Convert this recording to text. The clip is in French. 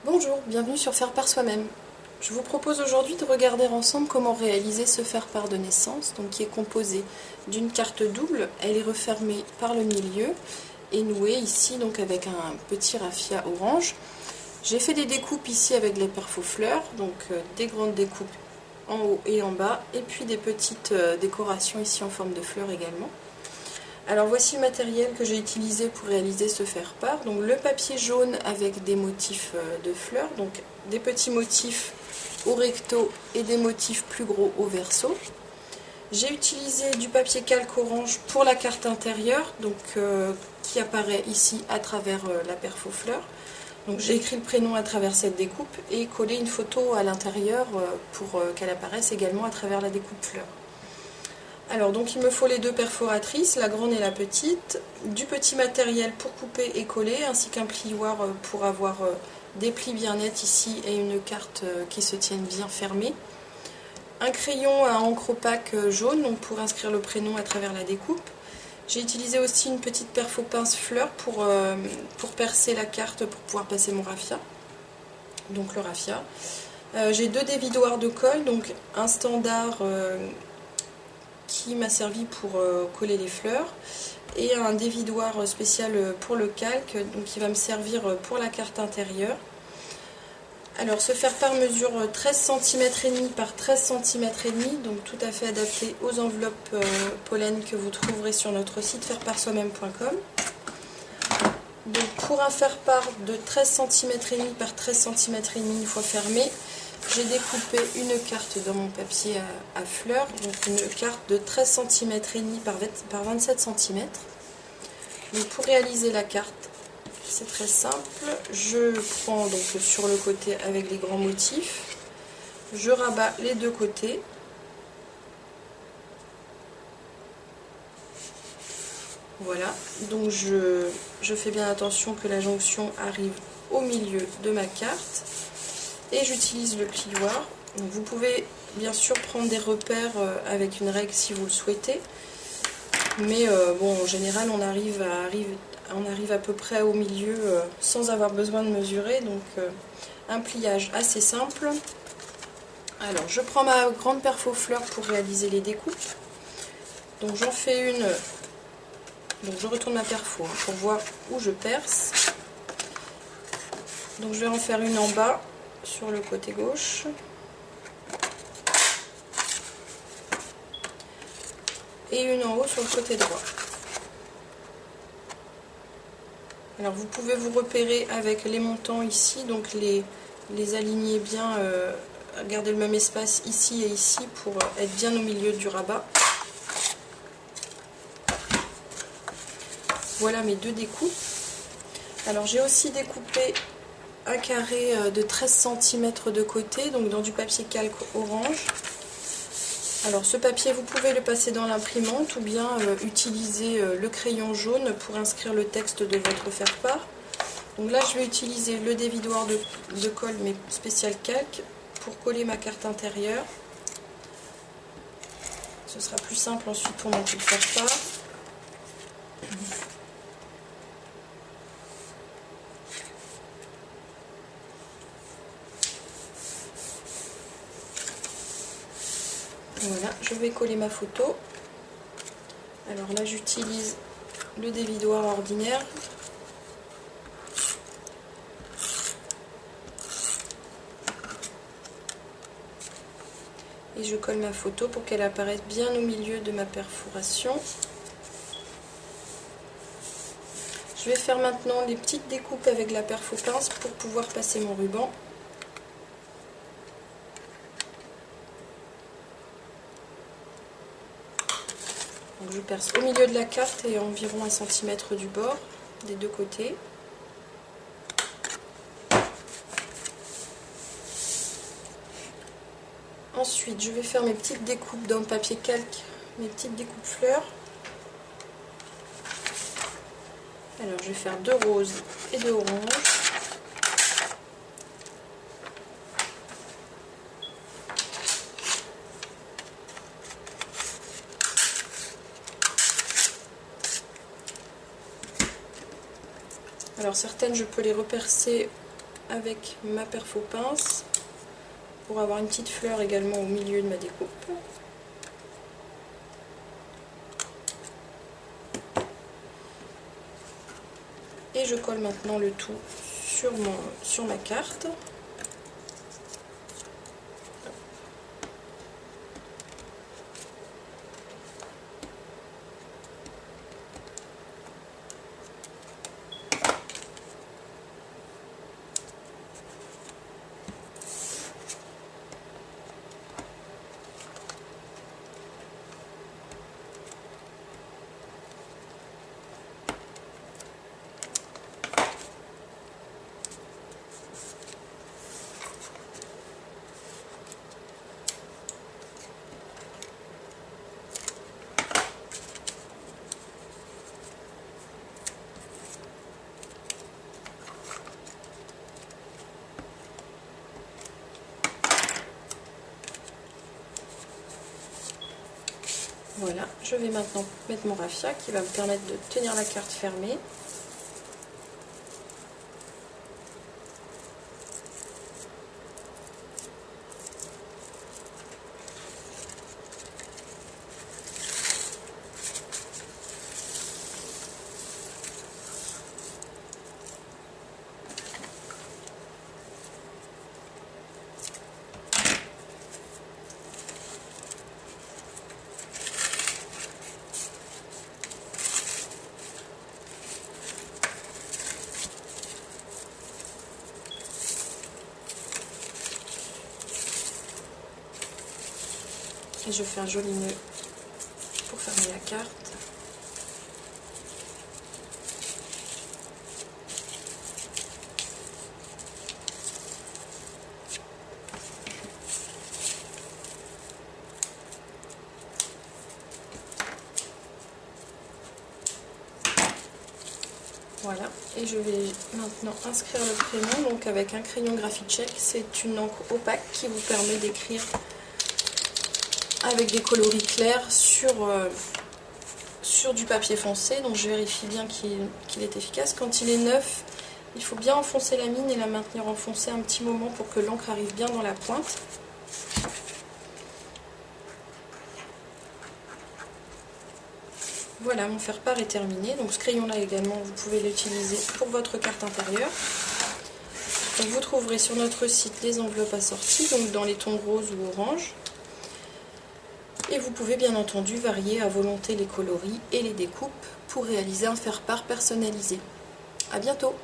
Bonjour, bienvenue sur Faire par soi-même. Je vous propose aujourd'hui de regarder ensemble comment réaliser ce faire-part de naissance, donc qui est composé d'une carte double. Elle est refermée par le milieu et nouée ici donc avec un petit raffia orange. J'ai fait des découpes ici avec les perfo-fleurs, donc des grandes découpes en haut et en bas, et puis des petites décorations ici en forme de fleurs également. Alors voici le matériel que j'ai utilisé pour réaliser ce faire-part. Donc le papier jaune avec des motifs de fleurs, donc des petits motifs au recto et des motifs plus gros au verso. J'ai utilisé du papier calque orange pour la carte intérieure, donc qui apparaît ici à travers la perfo-fleur. Donc j'ai écrit le prénom à travers cette découpe et collé une photo à l'intérieur pour qu'elle apparaisse également à travers la découpe fleur. Alors donc il me faut les deux perforatrices, la grande et la petite, du petit matériel pour couper et coller, ainsi qu'un plioir pour avoir des plis bien nets ici et une carte qui se tienne bien fermée. Un crayon à encre opaque jaune donc pour inscrire le prénom à travers la découpe. J'ai utilisé aussi une petite perfo pince fleur pour percer la carte pour pouvoir passer mon raffia, donc le raffia. J'ai deux dévidoirs de colle, donc un standard qui m'a servi pour coller les fleurs et un dévidoir spécial pour le calque, donc qui va me servir pour la carte intérieure. Alors ce faire-part mesure 13 cm et demi par 13 cm et demi, donc tout à fait adapté aux enveloppes pollen que vous trouverez sur notre site faireparsoi-même.com. Donc pour un faire-part de 13 cm et demi par 13 cm et demi une fois fermé, j'ai découpé une carte dans mon papier à fleurs, donc une carte de 13 cm et demi par 27 cm. Donc pour réaliser la carte, c'est très simple. Je prends donc sur le côté avec les grands motifs, je rabats les deux côtés. Voilà, donc je fais bien attention que la jonction arrive au milieu de ma carte. Et j'utilise le plioir. Donc vous pouvez bien sûr prendre des repères avec une règle si vous le souhaitez. Mais bon, en général, on arrive à peu près au milieu sans avoir besoin de mesurer. Donc un pliage assez simple. Alors, je prends ma grande perfo fleur pour réaliser les découpes. Donc j'en fais une. Donc je retourne ma perfo pour voir où je perce. Donc je vais en faire une en bas sur le côté gauche. Et une en haut sur le côté droit. Alors vous pouvez vous repérer avec les montants ici, donc les aligner bien, garder le même espace ici et ici pour être bien au milieu du rabat. Voilà mes deux découpes. Alors j'ai aussi découpé un carré de 13 cm de côté, donc dans du papier calque orange. Alors ce papier, vous pouvez le passer dans l'imprimante ou bien utiliser le crayon jaune pour inscrire le texte de votre faire-part. Donc là, je vais utiliser le dévidoir de colle, mais spécial calque, pour coller ma carte intérieure. Ce sera plus simple ensuite pour monter le faire-part. Voilà, je vais coller ma photo. Alors là, j'utilise le dévidoir ordinaire. Et je colle ma photo pour qu'elle apparaisse bien au milieu de ma perforation. Je vais faire maintenant les petites découpes avec la perfo pince pour pouvoir passer mon ruban. Donc je perce au milieu de la carte et environ 1 cm du bord des deux côtés. Ensuite, je vais faire mes petites découpes dans le papier calque, mes petites découpes fleurs. Alors, je vais faire deux roses et deux oranges. Alors, certaines, je peux les repercer avec ma perfo pince pour avoir une petite fleur également au milieu de ma découpe. Et je colle maintenant le tout sur ma carte. Voilà, je vais maintenant mettre mon raffia qui va me permettre de tenir la carte fermée. Et je fais un joli nœud pour fermer la carte. Voilà, et je vais maintenant inscrire le prénom donc avec un crayon Graphicheck. C'est une encre opaque qui vous permet d'écrire avec des coloris clairs sur du papier foncé. Donc je vérifie bien qu'il est efficace. Quand il est neuf, il faut bien enfoncer la mine et la maintenir enfoncée un petit moment pour que l'encre arrive bien dans la pointe. Voilà, mon faire-part est terminé. Donc ce crayon-là également, vous pouvez l'utiliser pour votre carte intérieure. Donc, vous trouverez sur notre site les enveloppes assorties, donc dans les tons rose ou orange. Et vous pouvez bien entendu varier à volonté les coloris et les découpes pour réaliser un faire-part personnalisé. À bientôt!